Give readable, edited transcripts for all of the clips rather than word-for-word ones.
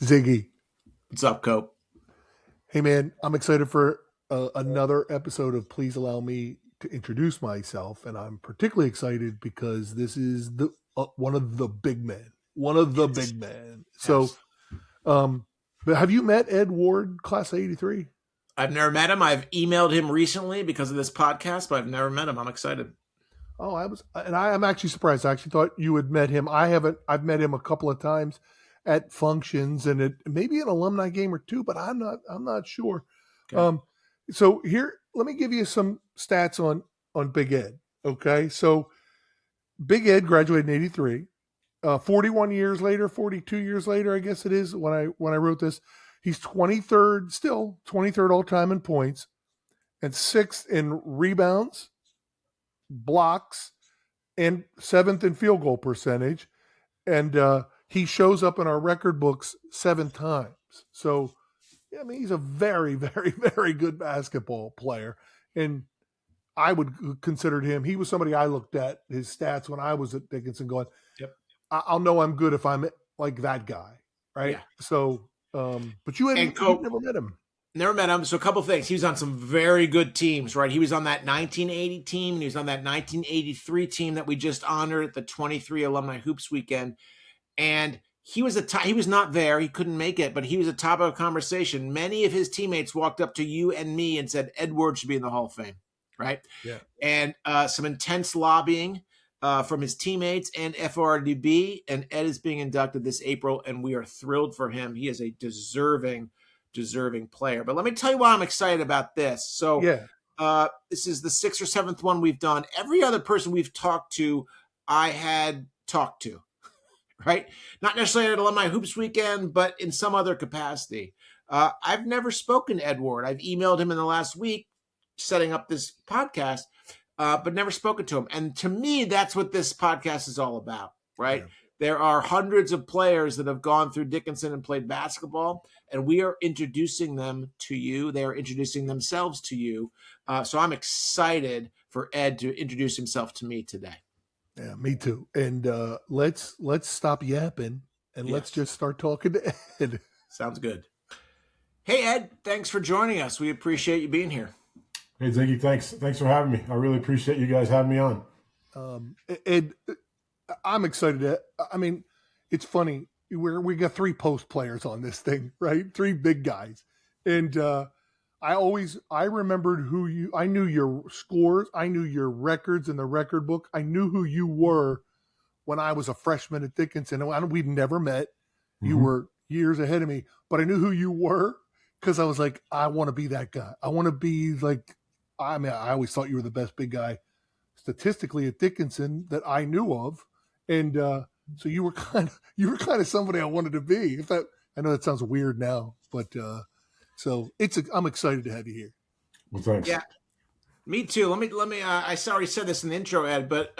Ziggy. What's up, Cope? Hey, man, I'm excited for another episode of Please Allow Me to Introduce Myself. And I'm particularly excited because this is the one of the big men. One of the big men. So, but have you met Ed Ward, Class 83? I've never met him. I've emailed him recently because of this podcast, but I've never met him. I'm excited. Oh, I'm actually surprised. I actually thought you had met him. I've met him a couple of times at functions and maybe an alumni game or two, but I'm not sure. Okay. So here, let me give you some stats on Big Ed. Okay. So Big Ed graduated in 83, 41 years later, 42 years later, I guess it is when I wrote this, he's 23rd all time in points and 6th in rebounds, blocks, and 7th in field goal percentage. And he shows up in our record books 7 times. So, I mean, he's a very, very, very good basketball player. And I would consider him, he was somebody I looked at his stats when I was at Dickinson going, yep. I'll know I'm good if I'm like that guy. Right. Yeah. So, but you've never met him. Never met him. So a couple of things. He was on some very good teams, right? He was on that 1980 team, and he was on that 1983 team that we just honored at the 23 Alumni Hoops Weekend. And he was he was not there. He couldn't make it, but he was a top of the conversation. Many of his teammates walked up to you and me and said, Ed Ward should be in the Hall of Fame, right? Yeah. And some intense lobbying from his teammates and FRDB, and Ed is being inducted this April, and we are thrilled for him. He is a deserving player. But let me tell you why I'm excited about this. So this is the 6th or 7th one we've done. Every other person we've talked to, I had talked to, right? Not necessarily at Alumni Hoops Weekend, but in some other capacity. I've never spoken to Ed Ward. I've emailed him in the last week setting up this podcast, but never spoken to him. And to me, that's what this podcast is all about, right? Yeah. There are hundreds of players that have gone through Dickinson and played basketball, and we are introducing them to you. They are introducing themselves to you. So I'm excited for Ed to introduce himself to me today. Yeah, me too. And let's stop yapping and let's just start talking to Ed. Sounds good. Hey, Ed, thanks for joining us. We appreciate you being here. Hey, Ziggy, thanks for having me. I really appreciate you guys having me on. Ed, I'm excited. I mean, it's funny. We got 3 post players on this thing, right? 3 big guys. And I remembered I knew your scores. I knew your records in the record book. I knew who you were when I was a freshman at Dickinson. And we'd never met. Mm-hmm. You were years ahead of me, but I knew who you were because I was like, I want to be that guy. I want to be like, I always thought you were the best big guy statistically at Dickinson that I knew of. And so you were kind of somebody I wanted to be. I know that sounds weird now, but so I'm excited to have you here. Well, thanks. Yeah, me too. Let me. I already said this in the intro, Ed, but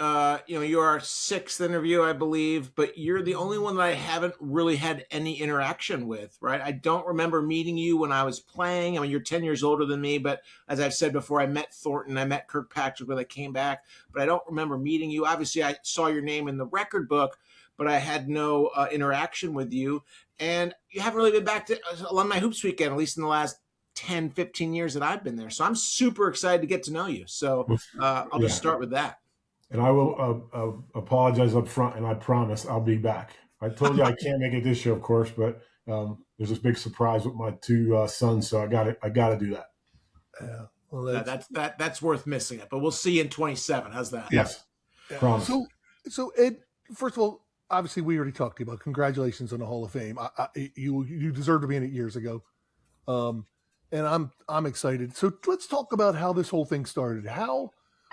you're our 6th interview, I believe, but you're the only one that I haven't really had any interaction with, right? I don't remember meeting you when I was playing. I mean, you're 10 years older than me, but as I've said before, I met Thornton, I met Kirkpatrick when I came back, but I don't remember meeting you. Obviously, I saw your name in the record book, but I had no interaction with you. And you haven't really been back to Alumni Hoops Weekend, at least in the last 10, 15 years that I've been there. So I'm super excited to get to know you. So I'll just start with that. And I will apologize up front, and I promise I'll be back. I told you I can't make it this year, of course, but there's this big surprise with my 2 sons, so I got to do that. Yeah, well, that's worth missing it. But we'll see you in 27. How's that? Yes, promise. So Ed, first of all, obviously we already talked to you about. Congratulations on the Hall of Fame. You deserve to be in it years ago. And I'm excited. So let's talk about how this whole thing started.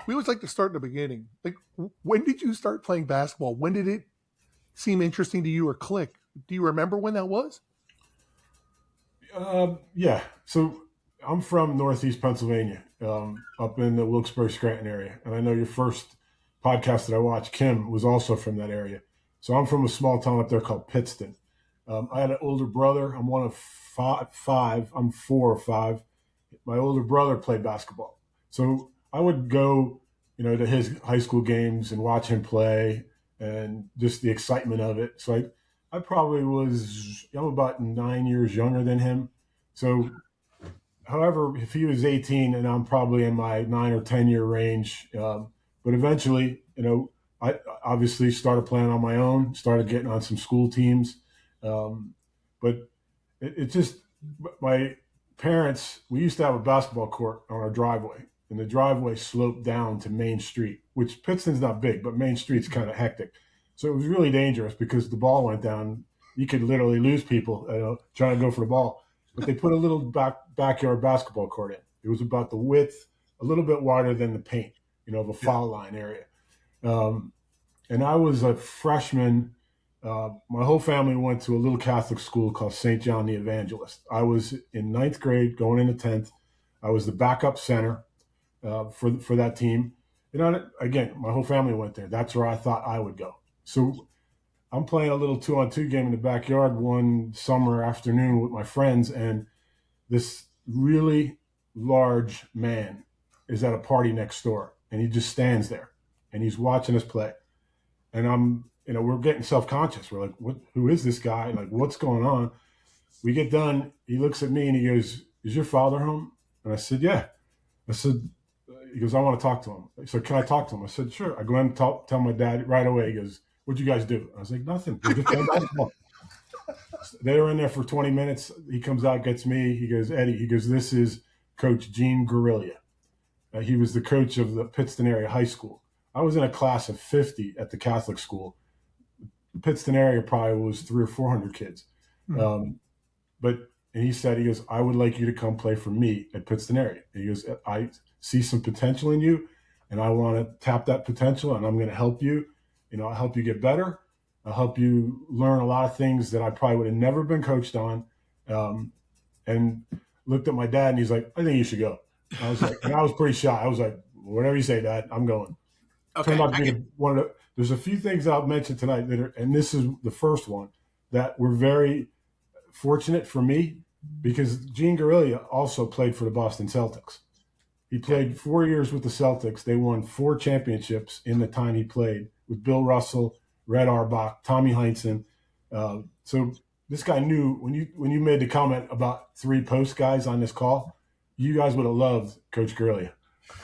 We always like to start in the beginning. Like, when did you start playing basketball? When did it seem interesting to you or click? Do you remember when that was? Yeah. So I'm from Northeast Pennsylvania, up in the Wilkes-Barre-Scranton area. And I know your first podcast that I watched, Kim, was also from that area. So I'm from a small town up there called Pittston. I had an older brother. I'm one of 5. I'm 4 or 5. My older brother played basketball. So I would go, to his high school games and watch him play and just the excitement of it. So I'm about 9 years younger than him. So, however, if he was 18 and I'm probably in my 9 or 10 year range, but eventually, I obviously started playing on my own, started getting on some school teams. But it just, my parents, we used to have a basketball court on our driveway, and the driveway sloped down to Main Street, which Pittston's not big, but Main Street's kind of hectic. So it was really dangerous because the ball went down. You could literally lose people trying to go for the ball. But they put a little backyard basketball court in. It was about the width, a little bit wider than the paint, of a foul line area. And I was a freshman. My whole family went to a little Catholic school called St. John the Evangelist. I was in ninth grade, going into 10th. I was the backup center for that team. Again, my whole family went there. That's where I thought I would go. So I'm playing a little 2-on-2 game in the backyard one summer afternoon with my friends, and this really large man is at a party next door, and he just stands there, and he's watching us play. And we're getting self-conscious. We're like, who is this guy? Like, what's going on? We get done. He looks at me and he goes, "Is your father home?" And I said, "Yeah." He goes, "I want to talk to him." I said, "Can I talk to him?" I said, "Sure." I go in and tell my dad right away. He goes, "What'd you guys do?" I was like, "Nothing. We're just playing basketball." They were in there for 20 minutes. He comes out, gets me. He goes, "Eddie," he goes, "this is Coach Gene Guerrilla." He was the coach of the Pittston area high school. I was in a class of 50 at the Catholic school. The Pittston area probably was 300 or 400 kids. And he said, "I would like you to come play for me at Pittston area." He goes, "I see some potential in you, and I want to tap that potential, and I'm going to help you. I'll help you get better. I'll help you learn a lot of things that I probably would have never been coached on." And looked at my dad, and he's like, "I think you should go." I was like, and I was pretty shy. I was like, "Whatever you say, Dad, I'm going." Okay. Turned out to be one of the, there's a few things that I'll mention tonight and this is the first one, that were very fortunate for me, because Gene Guerrilla also played for the Boston Celtics. He played 4 years with the Celtics. They won 4 championships in the time he played with Bill Russell, Red Auerbach, Tommy Heinsohn. So this guy knew when you made the comment about 3 post guys on this call, you guys would have loved Coach Guerrilla,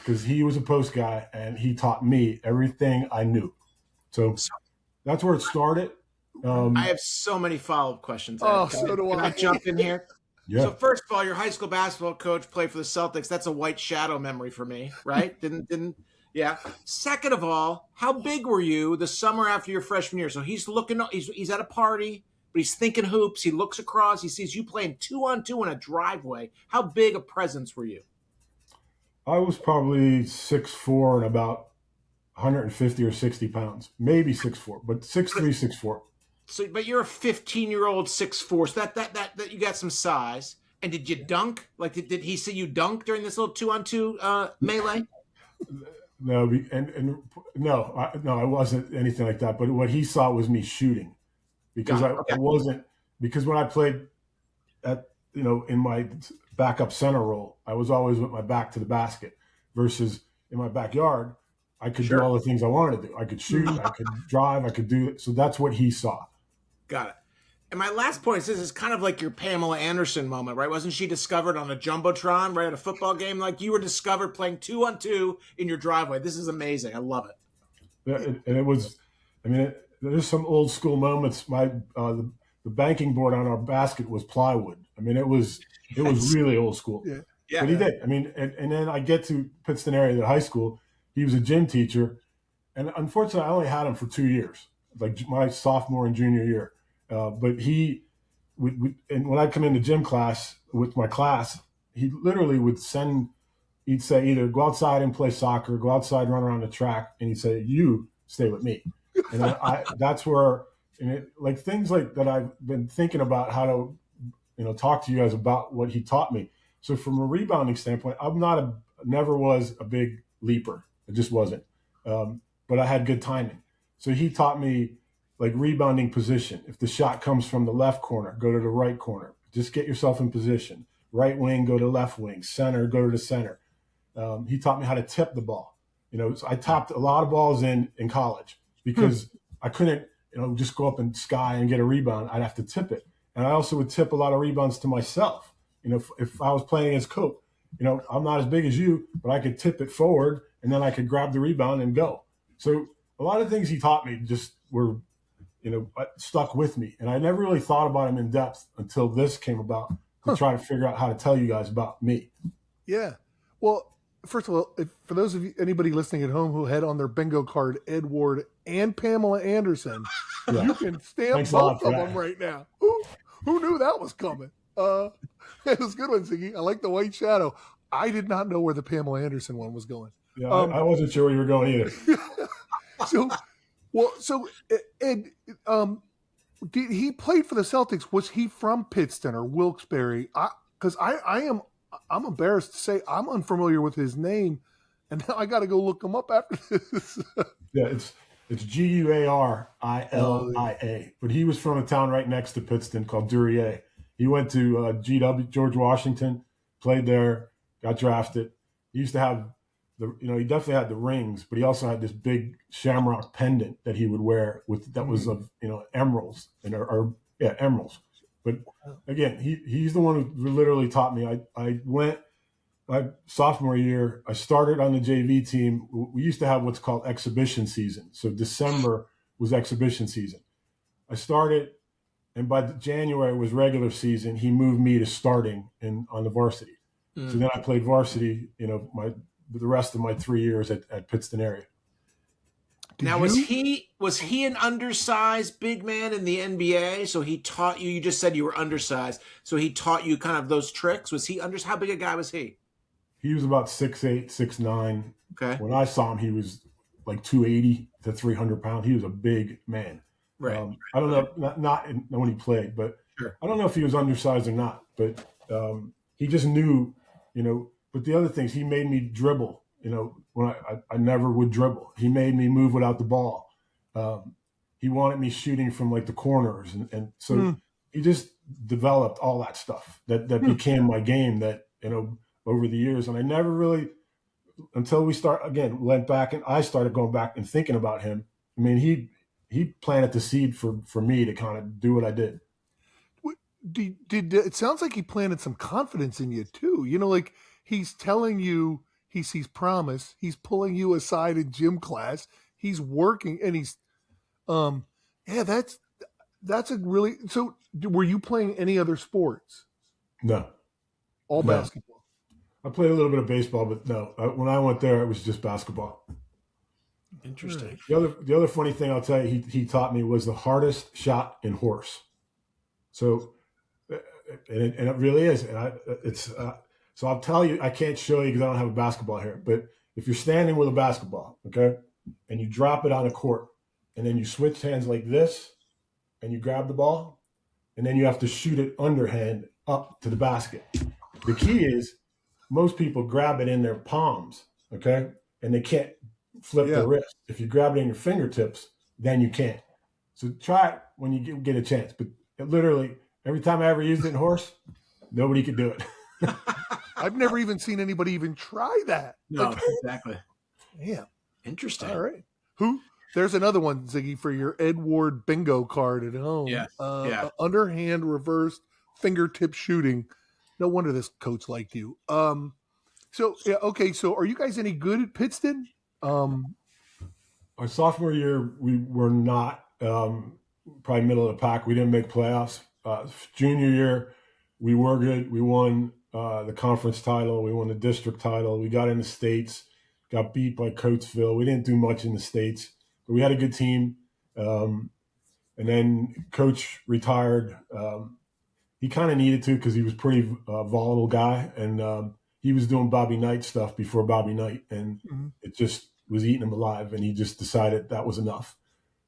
because he was a post guy and he taught me everything I knew. So that's where it started. I have so many follow-up questions. So do I. Can I jump in here? Yeah. So first of all, your high school basketball coach played for the Celtics. That's a white shadow memory for me, right? Didn't yeah. Second of all, how big were you the summer after your freshman year? So he's at a party, but he's thinking hoops. He looks across, he sees you playing 2-on-2 in a driveway. How big a presence were you? I was probably 6'4" and about 150 or 60 pounds, maybe 6'4", but 6'3", 6'4". So, but you're a 15-year-old 6'4", so that you got some size. And did you dunk? Like, did he see you dunk during this little 2-on-2 melee? No, I wasn't anything like that. But what he saw was me shooting, because I wasn't, because when I played in my backup center role, I was always with my back to the basket, versus in my backyard, I could do all the things I wanted to do. I could shoot, I could drive, I could do it. So that's what he saw. Got it. And my last point is, this is kind of like your Pamela Anderson moment, right? Wasn't she discovered on a Jumbotron, right, at a football game? Like, you were discovered playing 2-on-2 in your driveway. This is amazing. I love it. And it was, there's some old school moments. The banking board on our basket was plywood. It was really old school. Yeah. But he did. And then I get to Pittston area, the high school. He was a gym teacher, and unfortunately, I only had him for 2 years, like my sophomore and junior year. But he and when I come into gym class with my class, he literally would he'd say either go outside and play soccer, go outside, run around the track, and he'd say, "You stay with me." And that's where, like things like that, I've been thinking about how to, talk to you guys about what he taught me. So from a rebounding standpoint, never was a big leaper. It just wasn't. But I had good timing. So he taught me, like, rebounding position. If the shot comes from the left corner, go to the right corner. Just get yourself in position. Right wing, go to left wing. Center, go to the center. He taught me how to tip the ball. So I tapped a lot of balls in college, because I couldn't just go up and sky and get a rebound. I'd have to tip it. And I also would tip a lot of rebounds to myself. If I was playing against Cope, I'm not as big as you, but I could tip it forward and then I could grab the rebound and go. So a lot of things he taught me just were, stuck with me. And I never really thought about him in depth until this came about to try to figure out how to tell you guys about me. Yeah. Well, first of all, for those of you, anybody listening at home who had on their bingo card Ed Ward and Pamela Anderson, you can stamp both of them right now. Who knew that was coming? It was a good one, Ziggy. I like the White Shadow. I did not know where the Pamela Anderson one was going. Yeah, I wasn't sure where you were going either. So Ed, he played for the Celtics. Was he from Pittston or Wilkes-Barre? Because I'm embarrassed to say I'm unfamiliar with his name, and now I got to go look him up after this. Yeah, it's Guarilia, but he was from a town right next to Pittston called Duryea. He went to GW, George Washington, played there, got drafted. He used to have he definitely had the rings, but he also had this big shamrock pendant that he would wear that was of emeralds emeralds. But again, he's the one who literally taught me. I went my sophomore year. I started on the JV team. We used to have what's called exhibition season. So December was exhibition season. I started, and by January was regular season. He moved me to starting on the varsity. So then I played varsity. The rest of my 3 years at Pittston area. Was he an undersized big man in the NBA? So he taught you. You just said you were undersized. So he taught you kind of those tricks. Was he How big a guy was he? He was about 6'8", 6'9". Okay. When I saw him, he was like 280 to 300 pounds. He was a big man. Right. I don't know, not when he played, but sure. I don't know if he was undersized or not. But he just knew, But the other things, he made me dribble. When I never would dribble. He made me move without the ball. He wanted me shooting from like the corners, and so he just developed all that stuff that became my game. That over the years, and I never really, until we went back and I started going back and thinking about him. I mean, he planted the seed for me to kind of do what I did. Did it sounds like he planted some confidence in you too? Like he's telling you. He sees promise. He's pulling you aside in gym class. He's working, and he's, that's a really. So, were you playing any other sports? No, all basketball. I played a little bit of baseball, but no. When I went there, it was just basketball. Interesting. The other funny thing I'll tell you, he taught me was the hardest shot in horse. So, and it really is, and So I'll tell you, I can't show you because I don't have a basketball here. But if you're standing with a basketball, okay, and you drop it on a court, and then you switch hands like this, and you grab the ball, and then you have to shoot it underhand up to the basket. The key is most people grab it in their palms, okay, and they can't flip the wrist. If you grab it in your fingertips, then you can. So try it when you get a chance. But literally, every time I ever used it in horse, nobody could do it. I've never even seen anybody even try that. No, exactly. Yeah. Interesting. All right. There's another one, Ziggy, for your Ed Ward bingo card at home. Yeah. Underhand reversed fingertip shooting. No wonder this coach liked you. So are you guys any good at Pittston? Our sophomore year, we were not probably middle of the pack. We didn't make playoffs. Junior year, we were good. We won the conference title. We won the district title. We got in the States, got beat by Coatesville. We didn't do much in the States, but we had a good team. And then coach retired. He kind of needed to because he was pretty volatile guy. And he was doing Bobby Knight stuff before Bobby Knight. And it just was eating him alive. And he just decided that was enough.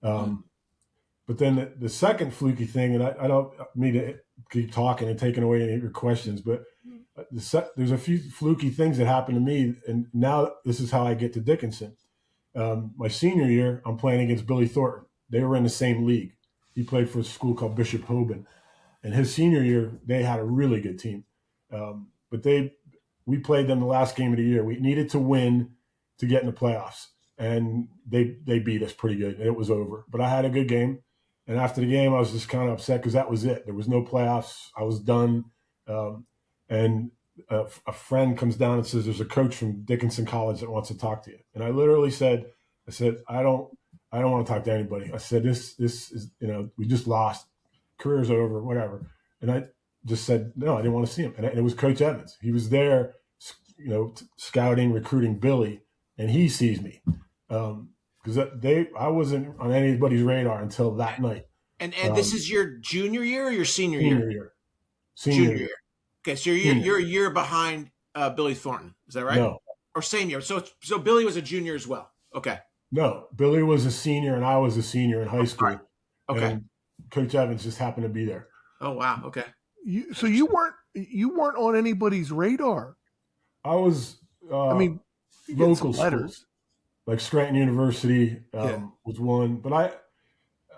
But then the second fluky thing, and I don't mean to keep talking and taking away any of your questions, but there's a few fluky things that happened to me, and now this is how I get to Dickinson. My senior year, I'm playing against Billy Thornton. They were in the same league. He played for a school called Bishop Hoban. And his senior year, they had a really good team. But we played them the last game of the year. We needed to win to get in the playoffs. And they beat us pretty good, and it was over. But I had a good game. And after the game, I was just kind of upset because that was it. There was no playoffs. I was done. And a friend comes down and says, "There's a coach from Dickinson College that wants to talk to you." And I literally said, "I don't want to talk to anybody." I said, "This is, we just lost. Career's over, whatever." And I just said, "No, I didn't want to see him." And it was Coach Evans. He was there, scouting, recruiting Billy, and he sees me. Because I wasn't on anybody's radar until that night. And this is your junior year or your senior year? Senior year. Okay, so you're a year behind Billy Thornton. Is that right? No. Or same year. So Billy was a junior as well. Okay. No, Billy was a senior and I was a senior in high school. Right. Okay. And Coach Evans just happened to be there. Oh wow. Okay. So you weren't on anybody's radar. I was. Local schools. Like Scranton University was one, but I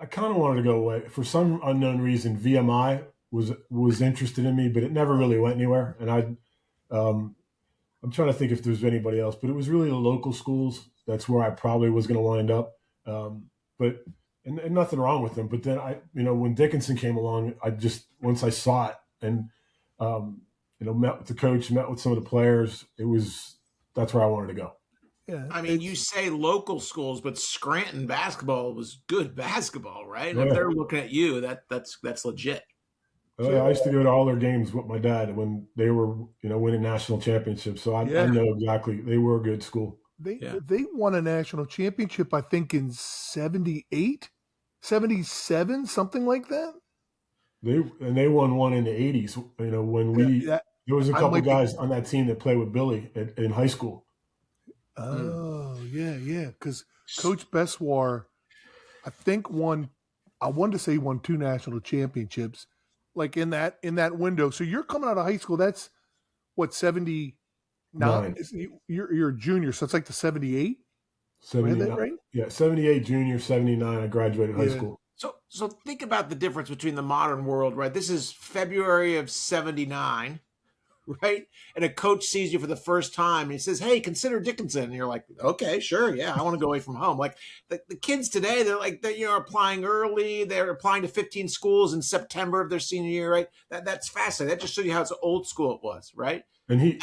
kind of wanted to go away for some unknown reason. VMI was interested in me, but it never really went anywhere. And I'm trying to think if there's anybody else, but it was really the local schools. That's where I probably was going to wind up. But nothing wrong with them. But then when Dickinson came along, once I saw it and met with the coach, met with some of the players, that's where I wanted to go. Yeah, I mean, you say local schools, but Scranton basketball was good basketball, right? Yeah. If they're looking at you, that's legit. I used to go to all their games with my dad when they were, winning national championships. So I know exactly they were a good school. They won a national championship, I think, in 78, 77, something like that. They won one in the 80s. When there was a couple guys on that team that played with Billy in high school. Oh, yeah. Because Coach Beswar, I think won 2 national championships, like in that window. So you're coming out of high school. That's what, 79? You're a junior, so it's like the 78. 79, right? Yeah, 78 junior, 79. I graduated high school. So think about the difference between the modern world, right? This is February of 79. Right? And a coach sees you for the first time and he says, "Hey, consider Dickinson." And you're like, "Okay, sure. Yeah, I want to go away from home." Like the kids today, they're like, they're applying early. They're applying to 15 schools in September of their senior year, right? That's fascinating. That just shows you how old school it was, right? And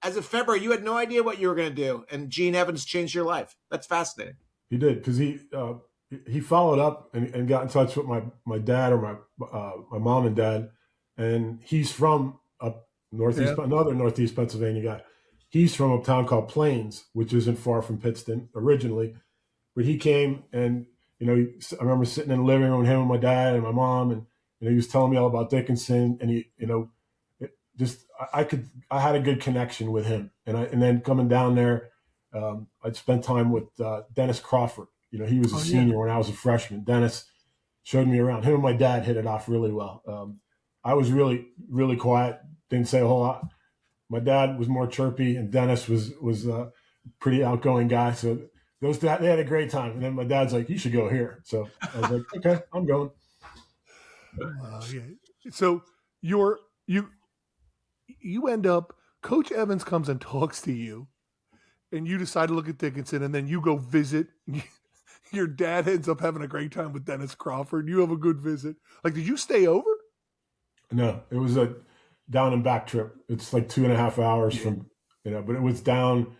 as of February, you had no idea what you were going to do. And Gene Evans changed your life. That's fascinating. He did, because he followed up and got in touch with my dad or my mom and dad. And he's from another Northeast Pennsylvania guy. He's from a town called Plains, which isn't far from Pittston originally. But he came and, I remember sitting in the living room with him and my dad and my mom, and he was telling me all about Dickinson, and I had a good connection with him. And then coming down there, I'd spent time with Dennis Crawford. He was a senior when I was a freshman. Dennis showed me around. Him and my dad hit it off really well. I was really, really quiet. Didn't say a whole lot. My dad was more chirpy, and Dennis was a pretty outgoing guy. So they had a great time. And then my dad's like, "You should go here." So I was like, "Okay, I'm going." So you end up. Coach Evans comes and talks to you, and you decide to look at Dickinson, and then you go visit. Your dad ends up having a great time with Dennis Crawford. You have a good visit. Like, did you stay over? No, it was a down and back trip. It's like 2.5 hours from, but it was down,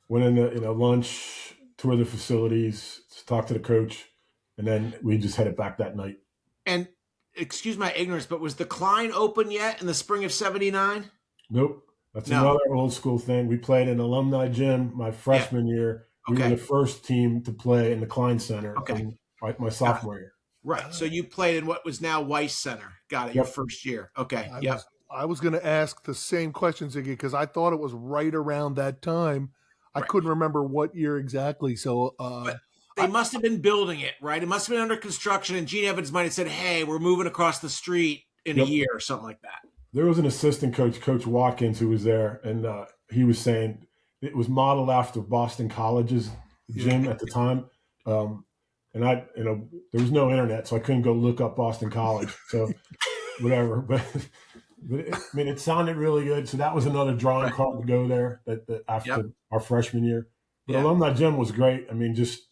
went in the, lunch, tour the facilities, talk to the coach, and then we just headed back that night. And excuse my ignorance, but was the Klein open yet in the spring of 79? Nope. That's another old school thing. We played in alumni gym my freshman year. We were the first team to play in the Klein Center in my sophomore year. Right. So you played in what was now Weiss Center. Got it. Your first year. Okay. I was going to ask the same question, Ziggy, because I thought it was right around that time. I couldn't remember what year exactly. So but they must have been building it, right? It must have been under construction, and Gene Evans might have said, "Hey, we're moving across the street in a year," or something like that. There was an assistant coach, Coach Watkins, who was there, and he was saying it was modeled after Boston College's gym at the time. And there was no internet, so I couldn't go look up Boston College. So whatever, but it sounded really good. So that was another drawing card to go there that after our freshman year. But alumni gym was great. I mean, just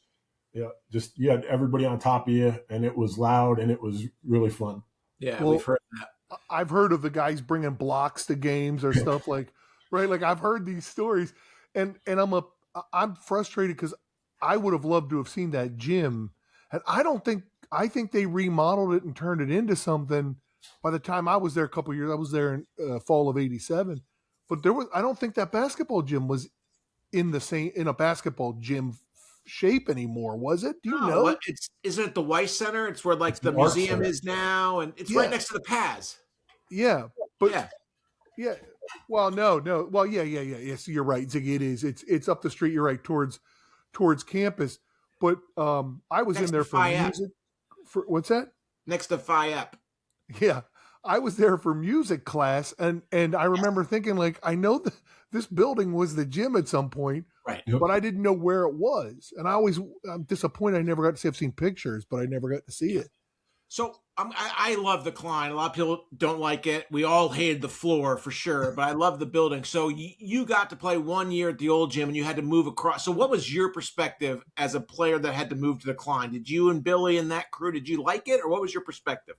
just you had everybody on top of you, and it was loud and it was really fun. Yeah, Well, we've heard that. I've heard of the guys bringing blocks to games or stuff like, right? Like I've heard these stories, and I'm frustrated because I would have loved to have seen that gym, and I think they remodeled it and turned it into something. By the time I was there a couple of years, I was there in fall of '87, but I don't think that basketball gym was in a basketball gym shape anymore, was it? Do you know? What isn't it the Weiss Center? It's where like the Art museum Center. is now, and it's Yeah. right next to the Paz. Yeah, but Yeah. yeah. Well, no. Well, yeah. Yes, you're right, Ziggy. It is. It's up the street. You're right towards campus. But I was Next in there to for Phi Ep. music. For what's that? Next to Phi Ep. Yeah, I was there for music class, and I remember thinking like, I know that this building was the gym at some point, Right. Yep. but I didn't know where it was, and I'm disappointed I never got to see. I've seen pictures, but I never got to see it. So I love the Klein. A lot of people don't like it. We all hated the floor for sure, but I love the building. So you got to play 1 year at the old gym and you had to move across. So what was your perspective as a player that had to move to the Klein? Did you and Billy and that crew, did you like it, or what was your perspective?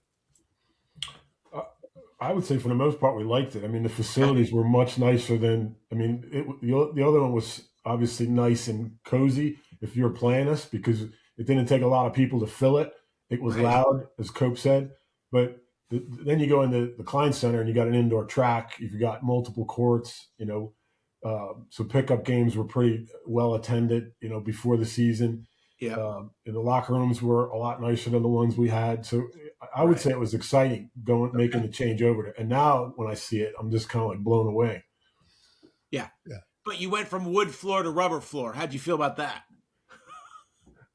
I would say for the most part we liked it. I mean, the facilities were much nicer than. I mean, the other one was obviously nice and cozy if you were playing us because it didn't take a lot of people to fill it. It was Right. loud, as Cope said, but then you go into the Klein Center and you got an indoor track. You've got multiple courts, so pickup games were pretty well attended, before the season. Yeah. And the locker rooms were a lot nicer than the ones we had. So I would say it was exciting making the change over there. And now when I see it, I'm just kind of like blown away. Yeah. But you went from wood floor to rubber floor. How'd you feel about that?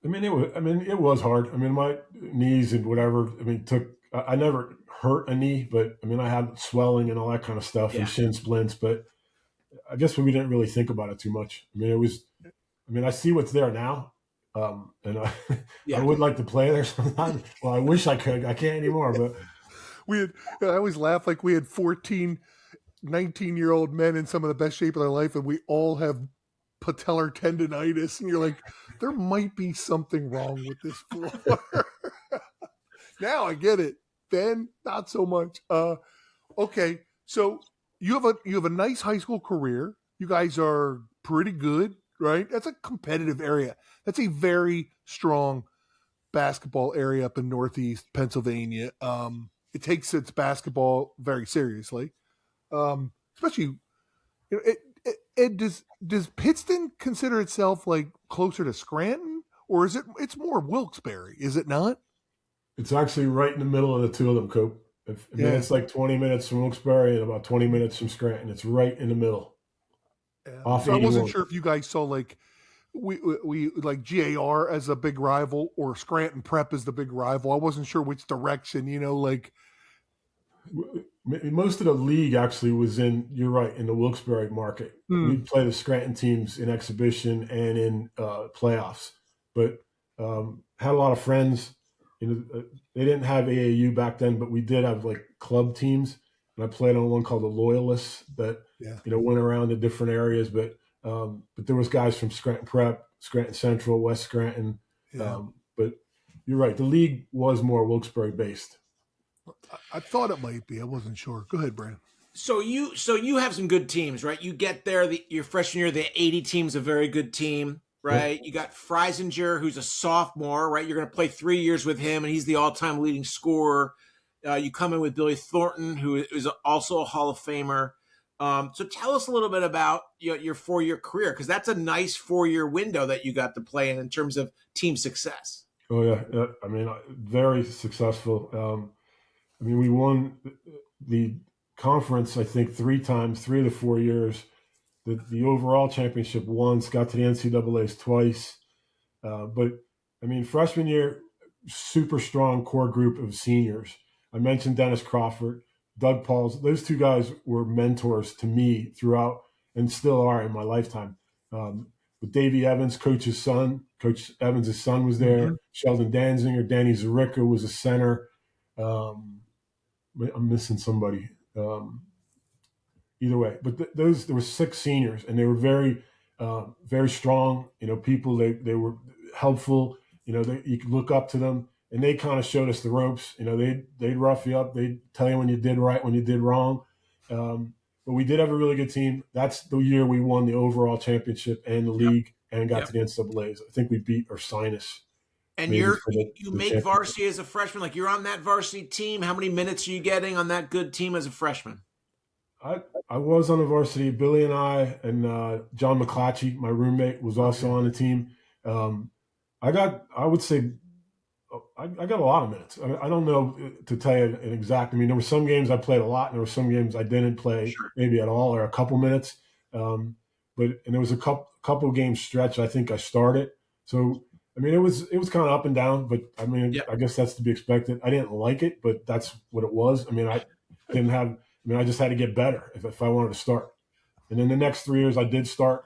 I mean, it was hard. I mean, my knees and whatever. I mean, I never hurt a knee, but I mean, I had swelling and all that kind of stuff and shin splints. But I guess we didn't really think about it too much. I mean, I see what's there now, and I would like to play there sometimes. Well, I wish I could. I can't anymore. But I always laugh like we had 14, 19-year-old men in some of the best shape of their life, and we all have patellar tendonitis, and you're like, there might be something wrong with this floor. Now I get it. Then not so much. Okay, so you have a nice high school career. You guys are pretty good, right? That's a competitive area. That's a very strong basketball area up in Northeast Pennsylvania. It takes its basketball very seriously, especially. Does Pittston consider itself like closer to Scranton, or is it's more Wilkes-Barre? Is it not? It's actually right in the middle of the two of them, Cope. It's like 20 minutes from Wilkes-Barre and about 20 minutes from Scranton. It's right in the middle. Yeah. So I wasn't sure if you guys saw like we like GAR as a big rival or Scranton Prep as the big rival. I wasn't sure which direction, like. Most of the league actually was you're right, in the Wilkes-Barre market. We'd play the Scranton teams in exhibition and in playoffs. But had a lot of friends. They didn't have AAU back then, but we did have like club teams. And I played on one called the Loyalists that, went around to different areas. But there was guys from Scranton Prep, Scranton Central, West Scranton. Yeah. But you're right. The league was more Wilkes-Barre based. I thought it might be. I wasn't sure. Go ahead, Brandon. So you have some good teams, right? You get there, your freshman year, the 80 team's a very good team, right? You got Freisinger, who's a sophomore, right? You're going to play 3 years with him, and he's the all-time leading scorer. You come in with Billy Thornton, who is also a Hall of Famer. So tell us a little bit about your 4-year career, because that's a nice 4-year window that you got to play in terms of team success. Oh, yeah. I mean, very successful. We won the conference, I think, 3 times, 3 of the 4 years. The overall championship once, got to the NCAAs twice. But, freshman year, super strong core group of seniors. I mentioned Dennis Crawford, Doug Pauls. Those 2 guys were mentors to me throughout and still are in my lifetime. With Davey Evans, Coach Evans' son was there. Mm-hmm. Sheldon Danziger, Danny Zarica was a center. I'm missing somebody. Either way, but there were 6 seniors, and they were very, very strong. People, they were helpful. you could look up to them, and they kind of showed us the ropes. They'd rough you up. They'd tell you when you did right, when you did wrong. But we did have a really good team. That's the year we won the overall championship and the league and got to the NCAAs. I think we beat Ursinus. And you make varsity as a freshman. Like, you're on that varsity team. How many minutes are you getting on that good team as a freshman? I was on the varsity. Billy and I and John McClatchy, my roommate, was also on the team. I got a lot of minutes. I don't know to tell you an exact. I mean, there were some games I played a lot, and there were some games I didn't play maybe at all or a couple minutes. But there was a couple games stretch I think I started. So I mean, it was kind of up and down. But I mean, I guess that's to be expected. I didn't like it, but that's what it was. I mean, I just had to get better if I wanted to start. And then the next 3 years, I did start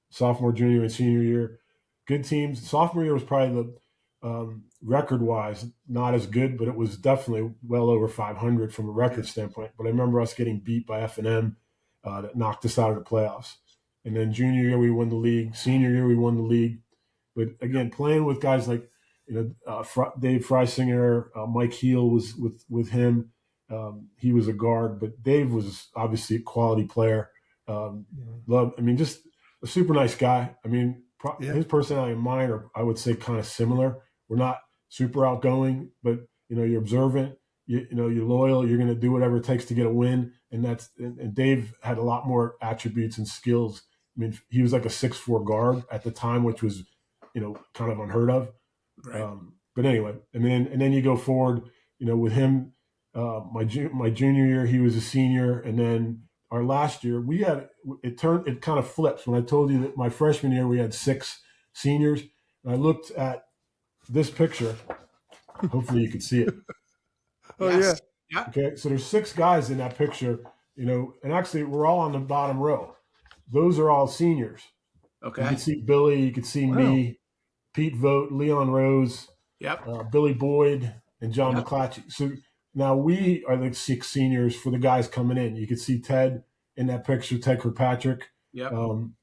sophomore, junior, and senior year. Good teams. Sophomore year was probably the record-wise not as good, but it was definitely well over 500 from a record standpoint. But I remember us getting beat by F&M that knocked us out of the playoffs. And then junior year, we won the league. Senior year, we won the league. But again, playing with guys like Dave Freisinger, Mike Heel was with him. He was a guard, but Dave was obviously a quality player. Just a super nice guy. I mean, his personality and mine are, I would say, kind of similar. We're not super outgoing, but you're observant. You're loyal. You're going to do whatever it takes to get a win. And Dave had a lot more attributes and skills. I mean, he was like a 6'4" guard at the time, which was, kind of unheard of. Right. But anyway, and then you go forward, with him. My junior year, he was a senior, and then our last year, it kind of flips. When I told you that my freshman year we had 6 seniors, and I looked at this picture. Hopefully, you can see it. Yeah. Okay, so there's 6 guys in that picture, and actually we're all on the bottom row. Those are all seniors. Okay. You can see Billy, you can see me, Pete Vogt, Leon Rose, Billy Boyd, and John McClatchy. So now we are the 6 seniors for the guys coming in. You can see Ted in that picture, Ted Kirkpatrick. Yep. And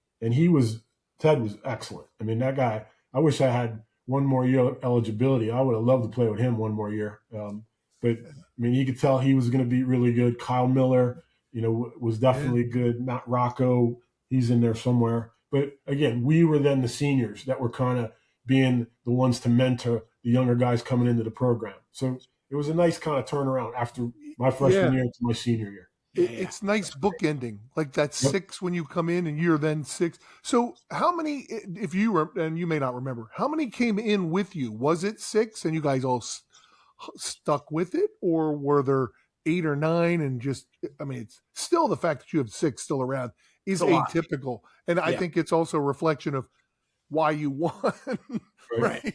Ted was excellent. I mean, that guy, I wish I had one more year eligibility. I would have loved to play with him one more year. But I mean, you could tell he was going to be really good. Kyle Miller, was definitely good. Matt Rocco, he's in there somewhere. But again, we were then the seniors that were kind of being the ones to mentor the younger guys coming into the program. So it was a nice kind of turnaround after my freshman year to my senior year. It's nice bookending, like that 6 when you come in and you're then 6. So how many, if you were, and you may not remember, how many came in with you? Was it 6 and you guys all stuck with it, or were there 8 or 9 and just, I mean, it's still the fact that you have 6 still around is atypical. And I think it's also a reflection of why you won. Right.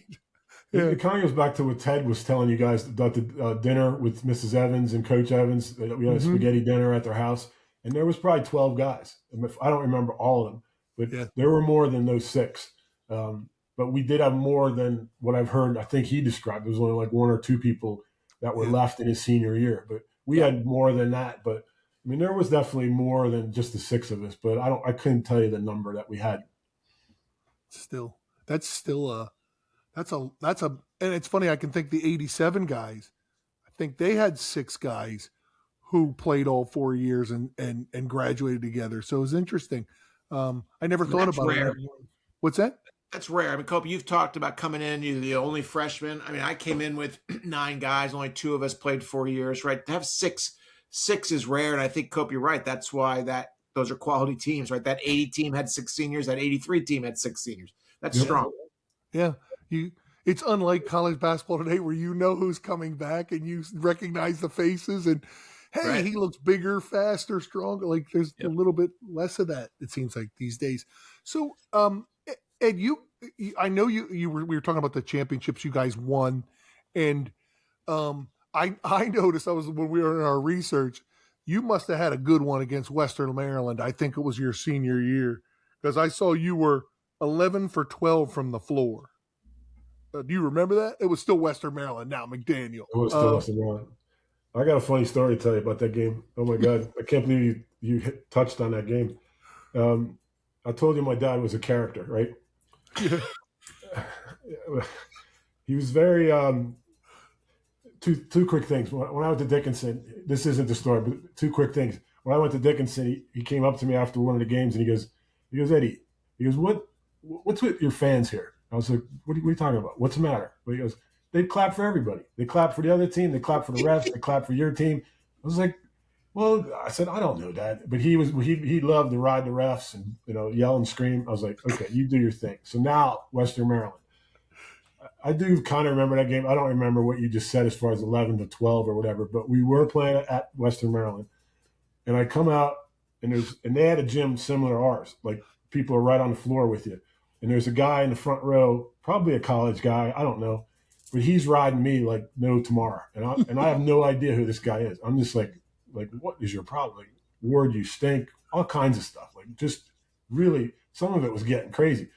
It kind of goes back to what Ted was telling you guys about the dinner with Mrs. Evans and Coach Evans. We had a spaghetti dinner at their house, and there was probably 12 guys. I don't remember all of them, but there were more than those 6. But we did have more than what I've heard. I think he described. There was only like 1 or 2 people that were left in his senior year, but we had more than that. But I mean, there was definitely more than just the 6 of us. But I couldn't tell you the number that we had. That's a, and it's funny. I can think the 87 guys. I think they had 6 guys who played all 4 years and graduated together. So it was interesting. I never thought about it. What's that? That's rare. I mean, Cope, you've talked about coming in, you're the only freshman. I mean, I came in with 9 guys, only 2 of us played 4 years, right? To have 6 is rare. And I think, Cope, you're right. That's why those are quality teams, right? That 80 team had 6 seniors. That 83 team had 6 seniors. That's strong. Yeah. It's unlike college basketball today where you know who's coming back and you recognize the faces and, hey, he looks bigger, faster, stronger. Like there's a little bit less of that, it seems like these days. So, Ed, I know we were talking about the championships you guys won, and I noticed when we were in our research, you must have had a good one against Western Maryland. I think it was your senior year because I saw you were 11 for 12 from the floor. Do you remember that? It was still Western Maryland now, McDaniel. It was still Western Maryland. I got a funny story to tell you about that game. Oh my God, I can't believe you touched on that game. I told you my dad was a character, right? he was very two quick things. When I went to Dickinson, this isn't the story, but two quick things. When I went to Dickinson, he came up to me after one of the games and he goes, Eddie, he goes, what's with your fans here? I was like, what are you talking about? What's the matter? But he goes, they clap for everybody. They clap for the other team. They clap for the refs. They clap for your team. I was like, well, I said, I don't know that. But he loved to ride the refs and, yell and scream. I was like, okay, you do your thing. So now Western Maryland. I do kind of remember that game. I don't remember what you just said as far as 11 to 12 or whatever, but we were playing at Western Maryland. And I come out and they had a gym similar to ours. Like people are right on the floor with you. And there's a guy in the front row, probably a college guy, I don't know, but he's riding me like no tomorrow. And I have no idea who this guy is. I'm just like, what is your problem? Like, Ward, you stink, all kinds of stuff. Like, just really, some of it was getting crazy.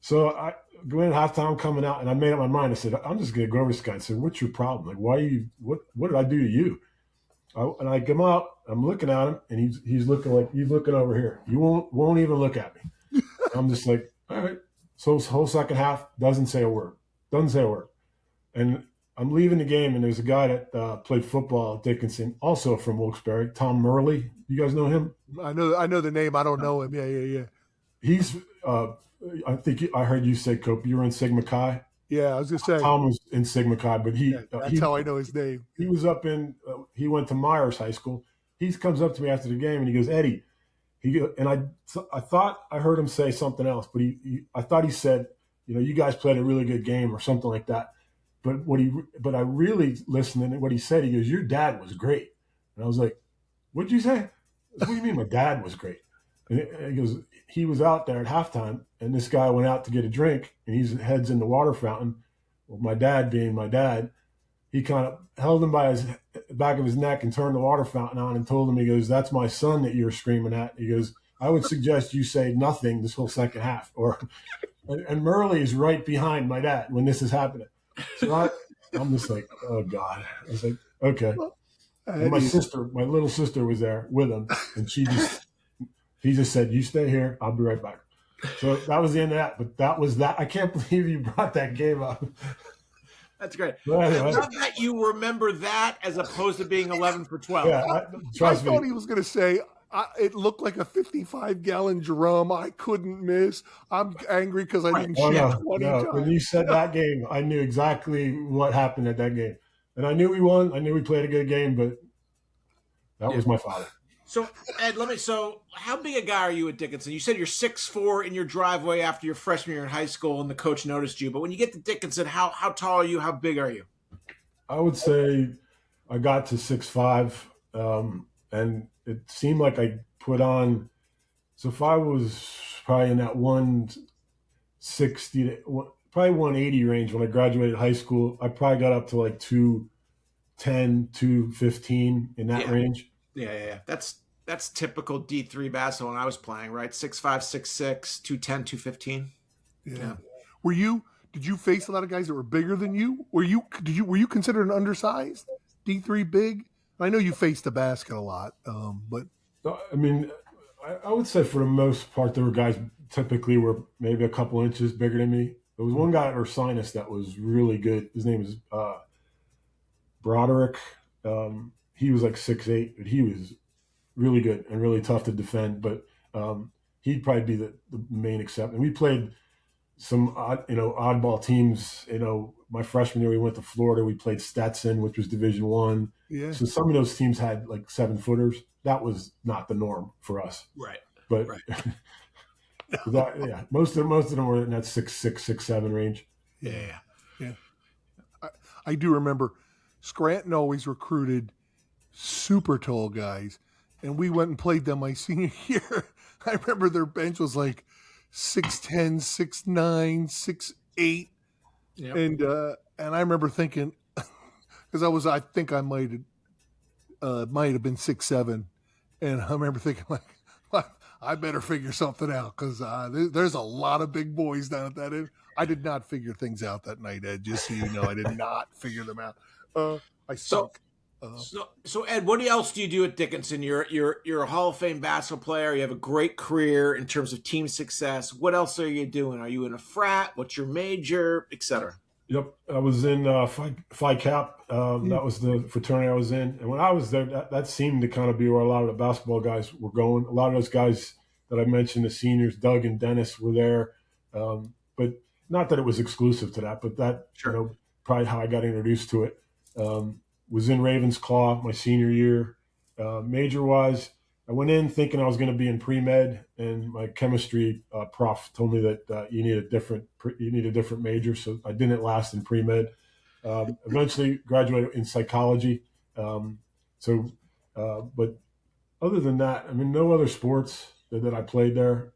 So I go in at halftime, coming out, and I made up my mind. I said, I'm just going to go over this guy and say, what's your problem? Like, what did I do to you? And I come out, I'm looking at him, and he's looking over here. You won't even look at me. I'm just like, all right. So whole second half, doesn't say a word. And I'm leaving the game, and there's a guy that played football at Dickinson, also from Wilkes-Barre, Tom Murley. You guys know him? I know the name. I don't know him. Yeah. He's I think I heard you say, Cope, you were in Sigma Chi. Yeah, I was going to say. Tom was in Sigma Chi, but that's how I know his name. He was up in he went to Myers High School. He comes up to me after the game, and he goes, Eddie. I thought I heard him say something else, but I thought he said, you guys played a really good game or something like that. But I really listened to what he said. He goes, your dad was great. And I was like, what'd you say? What do you mean my dad was great? And he goes, he was out there at halftime, and this guy went out to get a drink, and he heads in the water fountain. Well, my dad being my dad, he kind of held him by his back of his neck and turned the water fountain on and told him, he goes, that's my son that you're screaming at. He goes, I would suggest you say nothing this whole second half. And Murley is right behind my dad when this is happening. So I'm just like, oh God. I was like, okay. And my little sister was there with him, and he just said, you stay here. I'll be right back. So that was the end of that. But that was that. I can't believe you brought that game up. That's great. Anyway. I love that you remember that as opposed to being 11 for 12. Yeah, I thought he was going to say, it looked like a 55-gallon drum. I couldn't miss. I'm angry because I didn't shoot 20 times. When you said that game, I knew exactly what happened at that game. And I knew we won. I knew we played a good game, but that was my father. So, Ed, so how big a guy are you at Dickinson? You said you're 6'4" in your driveway after your freshman year in high school and the coach noticed you. But when you get to Dickinson, how tall are you? How big are you? I would say I got to 6'5", and it seemed like I put on – so if I was probably in that 160 – probably 180 range when I graduated high school, I probably got up to like 210, 215 in that range. Yeah. That's typical D3 basketball when I was playing, right? 6'5", 6'6", 210, 215. Yeah. Did you face a lot of guys that were bigger than you? Were you considered an undersized D3 big? I know you faced the basket a lot, but I mean, I would say for the most part, there were guys typically were maybe a couple inches bigger than me. There was one guy at Ursinus that was really good. His name is Broderick. He was like 6'8", but he was really good and really tough to defend. But he'd probably be the main exception. We played some oddball teams. My freshman year we went to Florida. We played Stetson, which was Division I. Yeah. So some of those teams had like 7-footers. That was not the norm for us. Right. But most of them were in that 6'6", 6'7" range. Yeah. I do remember Scranton always recruited super tall guys, and we went and played them my senior year. I remember their bench was like 6'10", 6'9", 6'8", and I remember thinking, because I think I might have been 6'7", and I remember thinking like, I better figure something out because there's a lot of big boys down at that end. I did not figure things out that night, Ed. Just so you know, I did not figure them out. I sunk. So Ed, what else do you do at Dickinson? You're a Hall of Fame basketball player. You have a great career in terms of team success. What else are you doing? Are you in a frat? What's your major, etc.? Yep, I was in Phi Cap. That was the fraternity I was in. And when I was there, that seemed to kind of be where a lot of the basketball guys were going. A lot of those guys that I mentioned, the seniors, Doug and Dennis, were there. But not that it was exclusive to that, but that, Sure. probably how I got introduced to it. Was in Ravensclaw my senior year. Major-wise, I went in thinking I was going to be in pre-med, and my chemistry prof told me that you need a different major, so I didn't last in pre-med. Eventually graduated in psychology. But other than that, I mean, no other sports that I played there,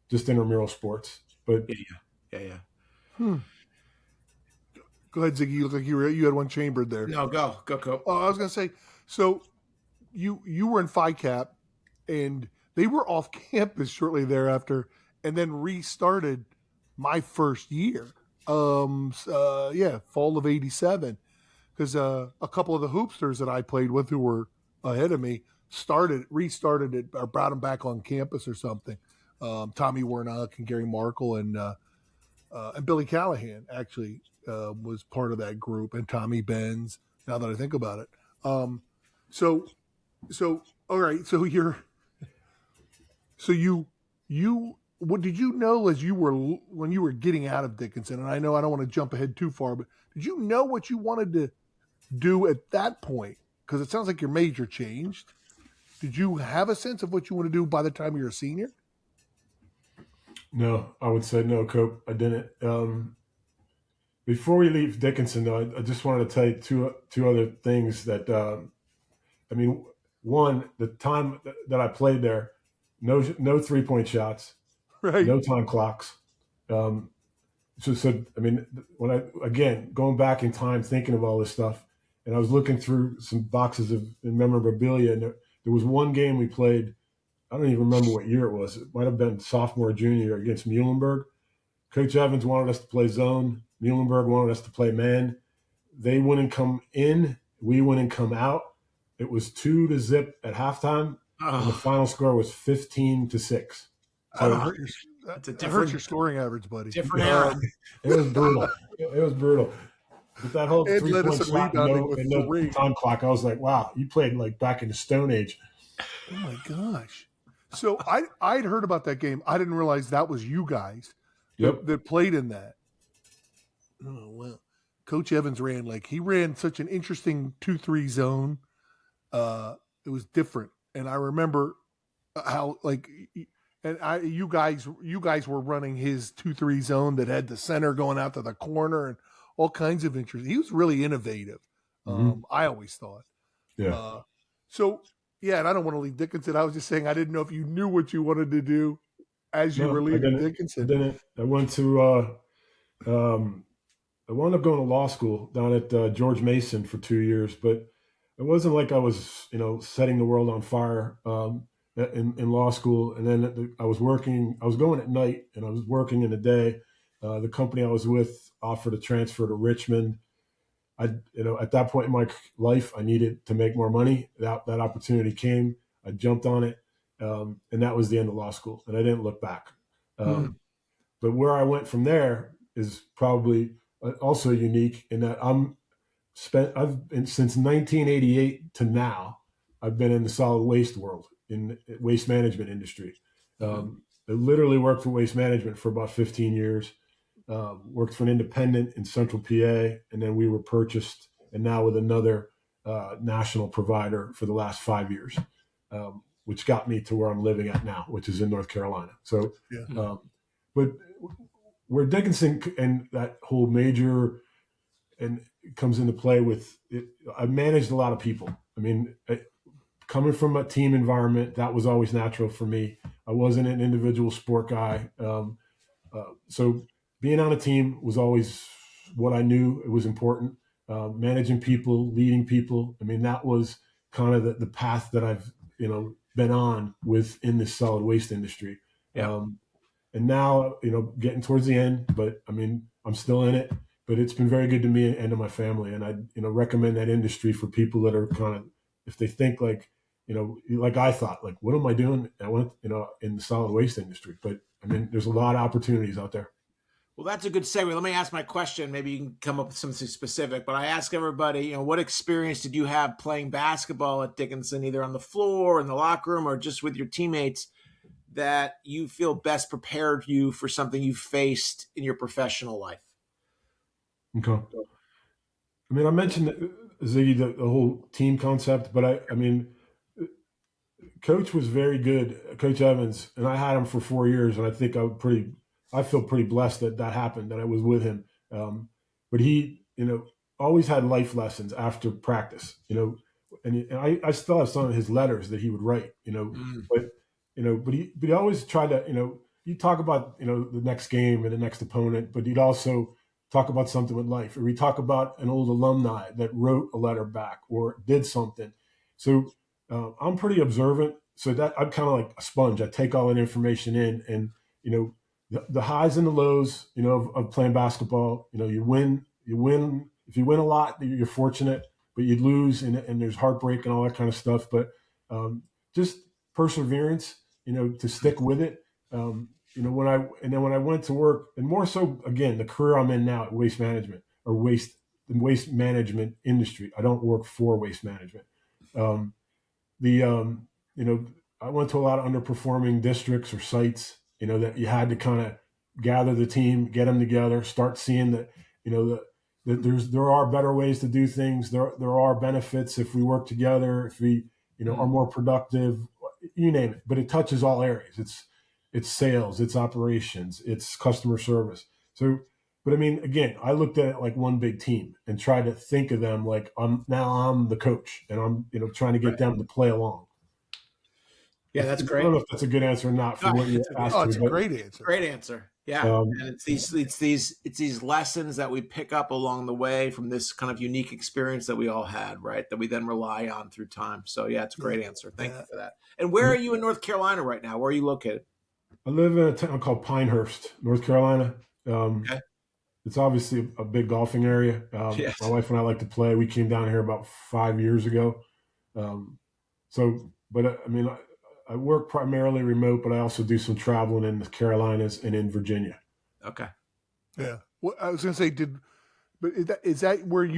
just intramural sports. But Yeah. Go ahead, Ziggy. You look like you had one chambered there. No, go, Cope. Oh, I was going to say, so you were in Phi Cap, and they were off campus shortly thereafter, and then restarted my first year. Fall of '87, because a couple of the hoopsters that I played with who were ahead of me restarted it, or brought them back on campus or something. Tommy Warnock and Gary Markle and Billy Callahan actually was part of that group, and Tommy Benz. Now that I think about it, so all right, what did you know as when you were getting out of Dickinson? And I know I don't want to jump ahead too far, but did you know what you wanted to do at that point? Because it sounds like your major changed. Did you have a sense of what you want to do by the time you're a senior? No, I would say no, Cope. I didn't. Before we leave Dickinson, though, I just wanted to tell you two other things that. One, the time that I played there, no 3-point shots, Right. no time clocks. When going back in time, thinking of all this stuff, and I was looking through some boxes of memorabilia, and there was one game we played. I don't even remember what year it was. It might have been sophomore, junior against Muhlenberg. Coach Evans wanted us to play zone. Muhlenberg wanted us to play man. They wouldn't come in. We wouldn't come out. It was 2-0 at halftime, and the final score was 15-6. So that hurts your scoring average, buddy. Different era. It was brutal. It was brutal. But that whole It led us 3-point shot, and no time clock, I was like, wow, you played like back in the Stone Age. Oh my gosh! So I'd heard about that game. I didn't realize that was you guys that played in that. Oh well, Coach Evans ran such an interesting 2-3 zone. It was different, and I remember how you guys were running his 2-3 zone that had the center going out to the corner and all kinds of interest. He was really innovative. I always thought. Yeah. And I don't want to leave Dickinson. I was just saying I didn't know if you knew what you wanted to do as you were leaving Dickinson. I didn't. I went to. I wound up going to law school down at George Mason for 2 years, but it wasn't like I was, setting the world on fire in law school. And then I was working. I was going at night, and I was working in the day. The company I was with offered a transfer to Richmond. At that point in my life, I needed to make more money. That opportunity came. I jumped on it, and that was the end of law school. And I didn't look back. But where I went from there is probably also unique in that since 1988 to now, I've been in the solid waste world, in the waste management industry. I literally worked for waste management for about 15 years. Worked for an independent in Central PA, and then we were purchased, and now with another national provider for the last 5 years, which got me to where I'm living at now, which is in North Carolina. So, but where Dickinson and that whole major and comes into play with it, I managed a lot of people. I mean, coming from a team environment, that was always natural for me. I wasn't an individual sport guy, so being on a team was always what I knew it was important. Managing people, leading people. I mean, that was kind of the path that I've, been on within this solid waste industry. Yeah. And now, getting towards the end, but I mean, I'm still in it. but it's been very good to me and to my family. And I, recommend that industry for people that are kind of, if they think like, like I thought, like, what am I doing? I went, in the solid waste industry, but I mean, there's a lot of opportunities out there. Well, that's a good segue. Let me ask my question. Maybe you can come up with something specific. But I ask everybody, what experience did you have playing basketball at Dickinson, either on the floor, in the locker room, or just with your teammates, that you feel best prepared you for something you faced in your professional life? Okay. I mean, I mentioned Ziggy, the whole team concept, but I mean, Coach was very good, Coach Evans, and I had him for 4 years, and I think I feel pretty blessed that happened, that I was with him. But he, always had life lessons after practice, and I still have some of his letters that he would write, but he always tried to, he'd talk about, the next game and the next opponent, but he'd also talk about something with life, or we talk about an old alumni that wrote a letter back or did something. So I'm pretty observant, so that I'm kind of like a sponge. I take all that information in, and the highs and the lows, of playing basketball. You win. If you win a lot, you're fortunate, but you lose, and there's heartbreak and all that kind of stuff. But just perseverance, to stick with it. When I went to work, and more so again, the career I'm in now at Waste Management, or the waste management industry. I don't work for waste management. I went to a lot of underperforming districts or sites, that you had to kind of gather the team, get them together, start seeing that, there are better ways to do things. There are benefits if we work together, if we, are more productive, you name it, but it touches all areas. It's sales, it's operations, it's customer service. So, but I mean, again, I looked at it like one big team and tried to think of them like I'm the coach, and I'm, trying to get them to play along. Yeah, that's great. I don't know if that's a good answer or not for what you asked. Oh, it's a great answer. Great answer. Yeah, and it's these lessons that we pick up along the way from this kind of unique experience that we all had, right? That we then rely on through time. So yeah, it's a great answer. Thank you for that. And where are you in North Carolina right now? Where are you located? I live in a town called Pinehurst, North Carolina. Okay. It's obviously a big golfing area. Yes. My wife and I like to play. We came down here about 5 years ago. But I mean, I work primarily remote, but I also do some traveling in the Carolinas and in Virginia. Okay. Yeah. Well, I was going to say, is that where did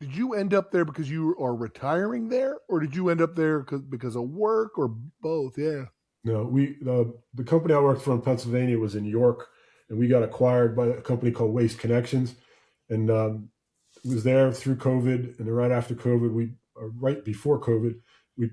you end up there because you are retiring there, or did you end up there because of work, or both? Yeah. No, the company I worked for in Pennsylvania was in York, and we got acquired by a company called Waste Connections, and was there through COVID, and then right after COVID, right before COVID,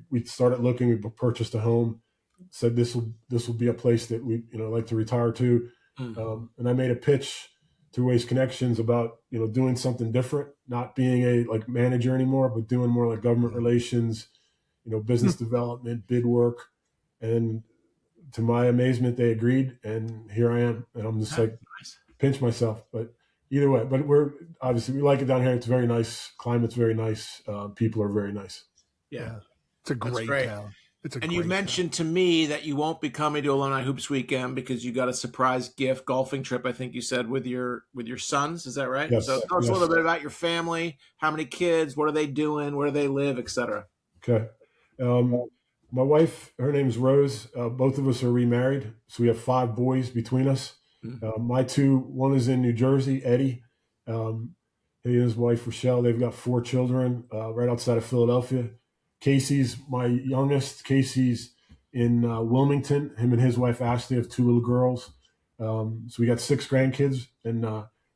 we started looking. We purchased a home, said this will be a place that we like to retire to, and I made a pitch to Waste Connections about doing something different, not being a manager anymore, but doing more like government relations, business development, bid work. And to my amazement, they agreed, and here I am. And I'm just pinch myself. But either way, but we like it down here. It's very nice. Climate's very nice. People are very nice. Yeah. It's a great town. And you mentioned to me that you won't be coming to Alumni Hoops Weekend because you got a surprise gift golfing trip, I think you said, with your sons. Is that right? Yes. So tell us a little bit about your family. How many kids? What are they doing? Where do they live, etc.? Okay. My wife, her name's Rose. Both of us are remarried, so we have 5 boys between us. My 2, one is in New Jersey, Eddie. He and his wife, Rochelle, they've got 4 children right outside of Philadelphia. Casey's my youngest. Casey's in Wilmington. Him and his wife, Ashley, have 2 little girls. So we got 6 grandkids, and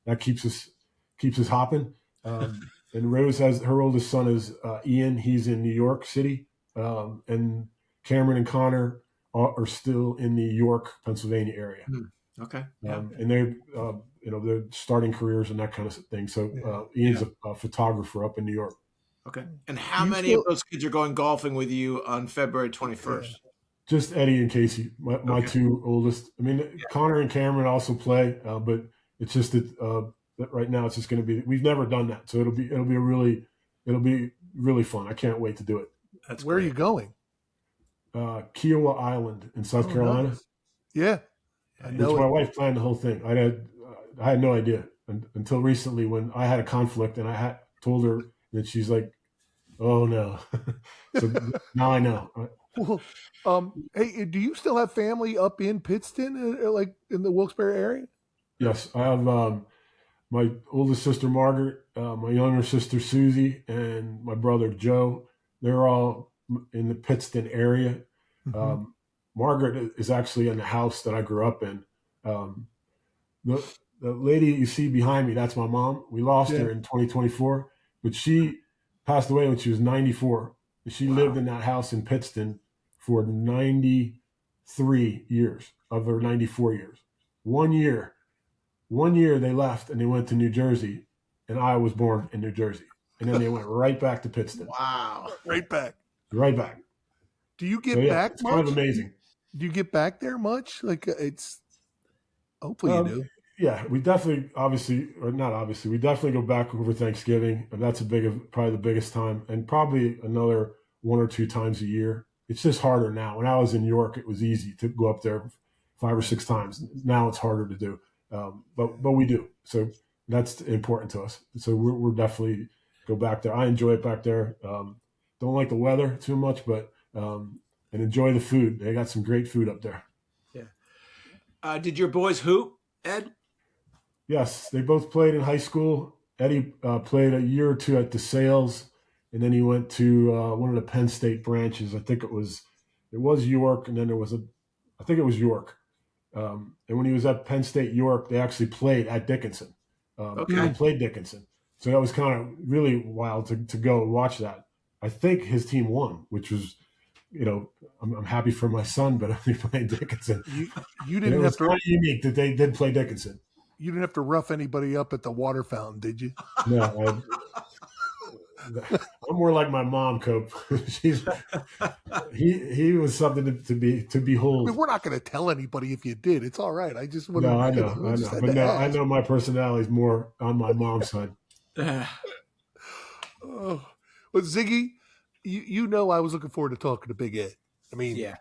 that keeps us hopping. And Rose her oldest son is Ian. He's in New York City. And Cameron and Connor are still in the York, Pennsylvania area. Okay. Yeah. And they're starting careers and that kind of thing. So Ian's a photographer up in New York. Okay. And how many of those kids are going golfing with you on February 21st? Just Eddie and Casey, my 2 oldest. I mean, Connor and Cameron also play, but it's just that right now it's just going to be. We've never done that, so it'll be really fun. I can't wait to do it. Where are you going? Kiowa Island in South Carolina. Nice. Yeah, I know. My wife planned the whole thing. I had no idea. until recently when I had a conflict and I told her, and she's like, "Oh no." So now I know. Well, hey, do you still have family up in Pittston, like in the Wilkes-Barre area? Yes, I have my oldest sister Margaret, my younger sister Susie, and my brother Joe. They're all in the Pittston area. Mm-hmm. Margaret is actually in the house that I grew up in. Um, the lady you see behind me, that's my mom. We lost her in 2024, but she passed away when she was 94. She lived in that house in Pittston for 93 years of her 94 years. 1 year they left and they went to New Jersey, and I was born in New Jersey. And then they went right back to Pittston. Wow. Right back. Right back. Do you get back it's much? kind of amazing. Do you get back there much? Like hopefully you do. Yeah, we definitely, we definitely go back over Thanksgiving, and that's probably the biggest time, and probably another 1 or 2 times a year. It's just harder now. When I was in New York, it was easy to go up there 5 or 6 times. Now it's harder to do, but we do. So that's important to us. So we're definitely go back there. I enjoy it back there. Don't like the weather too much, but and enjoy the food. They got some great food up there. Yeah. Did your boys hoop, Ed? Yes, they both played in high school. Eddie played a year or 2 at DeSales, and then he went to one of the Penn State branches. I think it was York, and then I think it was York. And when he was at Penn State York, they actually played at Dickinson. They played Dickinson. So that was kind of really wild to go and watch that. I think his team won, which was, I'm happy for my son, but he played Dickinson. You didn't have to. It was unique that they did play Dickinson. You didn't have to rough anybody up at the water fountain, did you? No, I'm more like my mom, Cope. He was something to behold. I mean, we're not going to tell anybody if you did. It's all right. I just want to. No, I know. I know my personality is more on my mom's side. Well, Ziggy, you know I was looking forward to talking to Big Ed. I mean, And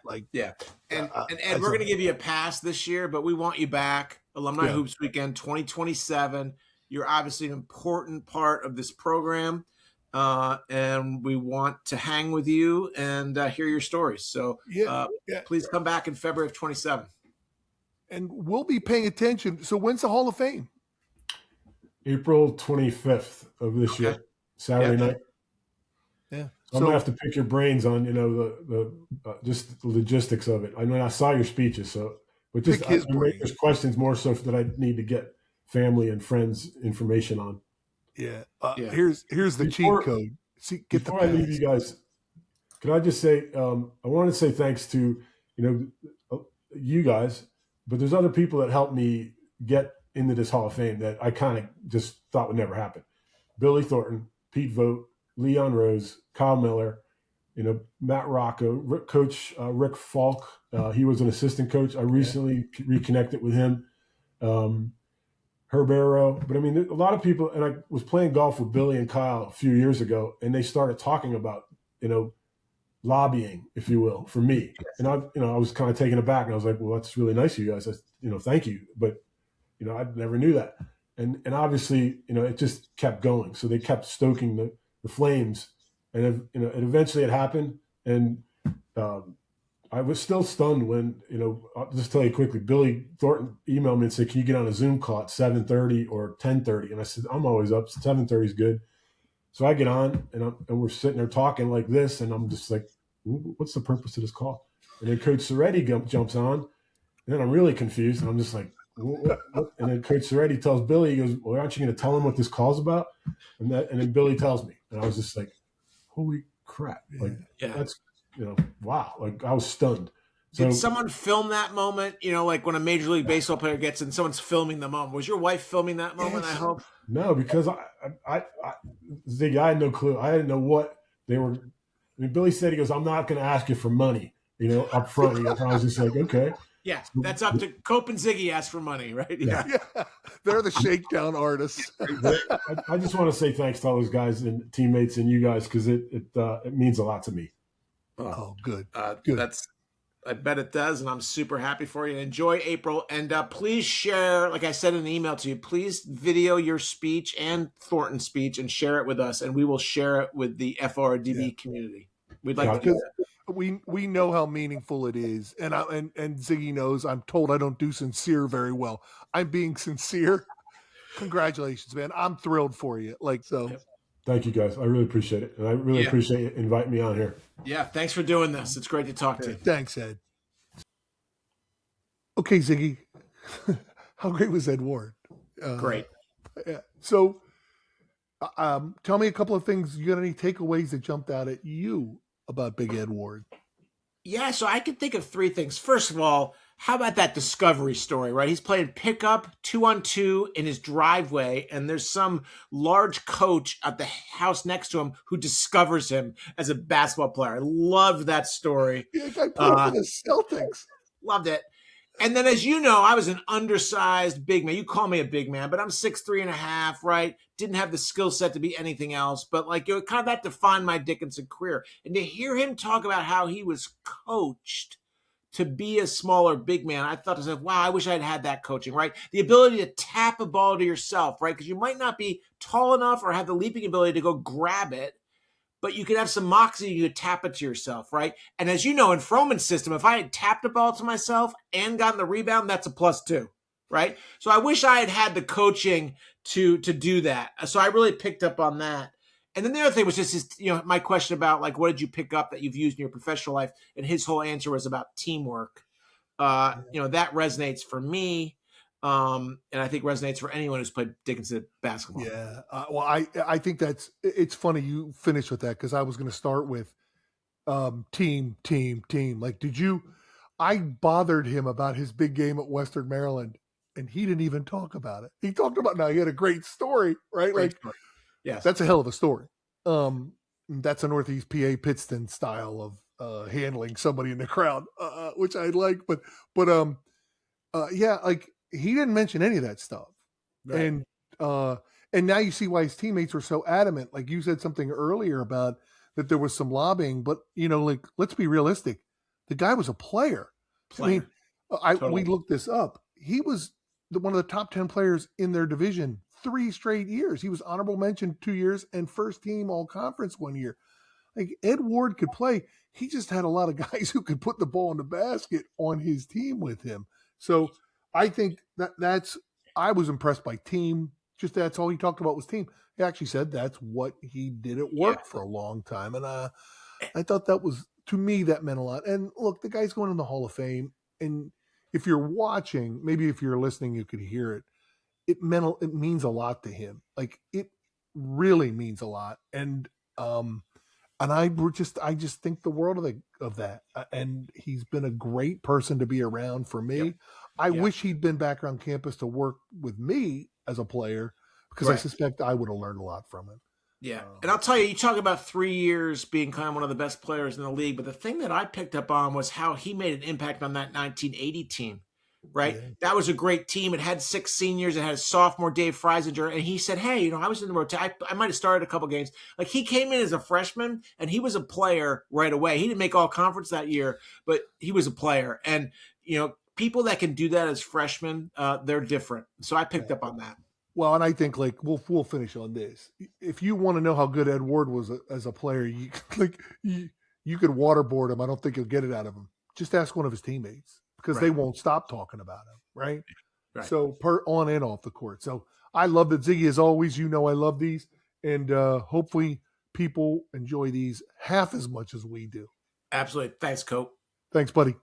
Ed, we're going to give you a pass this year, but we want you back. Alumni Hoops Weekend 2027. You're obviously an important part of this program, and we want to hang with you and hear your stories. So please come back in February of 27. And we'll be paying attention. So when's the Hall of Fame? April 25th of this year, Saturday night. Yeah. I'm gonna have to pick your brains on the just the logistics of it. I mean, I saw your speeches, but just there's questions more so that I need to get family and friends information on. Yeah. Here's the cheat code. Before I leave you guys, can I just say I want to say thanks to you guys, but there's other people that helped me get into this Hall of Fame that I kind of just thought would never happen. Billy Thornton, Pete Vogt, Leon Rose, Kyle Miller, Matt Rocco, Coach Rick Falk. He was an assistant coach. I recently reconnected with him. Herb Arrow. But I mean, a lot of people, and I was playing golf with Billy and Kyle a few years ago, and they started talking about, lobbying, if you will, for me. And I was kind of taken aback, and I was like, well, that's really nice of you guys. Thank you. But, I never knew that. And obviously, it just kept going. So they kept stoking the flames, and eventually it happened. And I was still stunned when I'll just tell you quickly. Billy Thornton emailed me and said, "Can you get on a Zoom call at 7:30 or 10:30?" And I said, "I'm always up. 7:30 is good." So I get on, and we're sitting there talking like this, and I'm just like, "What's the purpose of this call?" And then Coach Soretti jumps on, and then I'm really confused, and I'm just like, what? And then Coach Soretti tells Billy, he goes, "Well, aren't you going to tell him what this call's about?" And then Billy tells me, and I was just like, "Holy crap!" That's wow! Like I was stunned. So, did someone film that moment? Like when a Major League Baseball player gets in, someone's filming the moment. Was your wife filming that moment? I hope. No, because Ziggy, I had no clue. I didn't know what they were. I mean, Billy said, he goes, "I'm not going to ask you for money, up front." And I was just like, okay. Yeah, that's up to Cope and Ziggy ask for money, right? Yeah. They're the shakedown artists. I just want to say thanks to all those guys and teammates and you guys, because it means a lot to me. Oh, good. Good. I bet it does, and I'm super happy for you. Enjoy April, and please share, like I said in the email to you, please video your speech and Thornton's speech and share it with us, and we will share it with the FRDB community. We'd like to do because that. we know how meaningful it is, and Ziggy knows. I'm told I don't do sincere very well. I'm being sincere. Congratulations, man! I'm thrilled for you. Like so. Yep. Thank you, guys. I really appreciate it, and I really appreciate you inviting me on here. Yeah, thanks for doing this. It's great to talk to you. Thanks, Ed. Okay, Ziggy, how great was Ed Ward? Great. Yeah. So, tell me a couple of things. You got any takeaways that jumped out at you about Big Ed Ward? Yeah, so I can think of three things. First of all, how about that discovery story, right? He's playing pickup 2-on-2 in his driveway, and there's some large coach at the house next to him who discovers him as a basketball player. I loved that story. Yeah, I played for the Celtics. Loved it. And then, as you know, I was an undersized big man. You call me a big man, but I'm 6'3.5", right? Didn't have the skill set to be anything else, but like, you know, kind of that defined my Dickinson career. And to hear him talk about how he was coached to be a smaller big man, I thought to myself, wow, I wish I'd had that coaching, right? The ability to tap a ball to yourself, right? Because you might not be tall enough or have the leaping ability to go grab it, but you could have some moxie, you could tap it to yourself, right? And as you know, in Froman's system, if I had tapped a ball to myself and gotten the rebound, that's a +2, right? So I wish I had had the coaching to do that. So I really picked up on that. And then the other thing was just his, you know, my question about like, what did you pick up that you've used in your professional life? And his whole answer was about teamwork. You know, that resonates for me. And I think resonates for anyone who's played Dickinson basketball. Yeah. Well, I think it's funny you finished with that because I was going to start with team. Like, I bothered him about his big game at Western Maryland and he didn't even talk about it. He talked about, now he had a great story, right? Great like, story. Yes. That's a hell of a story. That's a Northeast PA Pittston style of handling somebody in the crowd, which I like, but yeah, like, he didn't mention any of that stuff. Right. And now you see why his teammates were so adamant. Like you said something earlier about that there was some lobbying, but you know, like, let's be realistic. The guy was a player. I mean, we looked this up. He was one of the top 10 players in their division 3 straight years. He was honorable mention 2 years and first team all conference 1 year. Like, Ed Ward could play. He just had a lot of guys who could put the ball in the basket on his team with him. So I think I was impressed by team. Just that's all he talked about was team. He actually said that's what he did at work for a long time. And I thought that was, to me, that meant a lot. And look, the guy's going in the Hall of Fame. And if you're watching, maybe if you're listening, you could hear it. It means a lot to him. Like, it really means a lot. And I just think the world of that. And he's been a great person to be around for me. Yep. I wish he'd been back on campus to work with me as a player because I suspect I would have learned a lot from him. Yeah. And I'll tell you, you talk about 3 years being kind of one of the best players in the league, but the thing that I picked up on was how he made an impact on that 1980 team, right? Yeah. That was a great team. It had 6 seniors. It had a sophomore, Dave Freisinger. And he said, hey, you know, I was in the rotation. I might have started a couple games. Like, he came in as a freshman and he was a player right away. He didn't make all conference that year, but he was a player. And, you know, people that can do that as freshmen, they're different. So I picked up on that. Well, and I think, like, we'll finish on this. If you want to know how good Ed Ward was as a player, you could waterboard him. I don't think you'll get it out of him. Just ask one of his teammates because they won't stop talking about him, right? So on and off the court. So I love that, Ziggy, as always. You know I love these, and hopefully people enjoy these half as much as we do. Absolutely. Thanks, Cope. Thanks, buddy.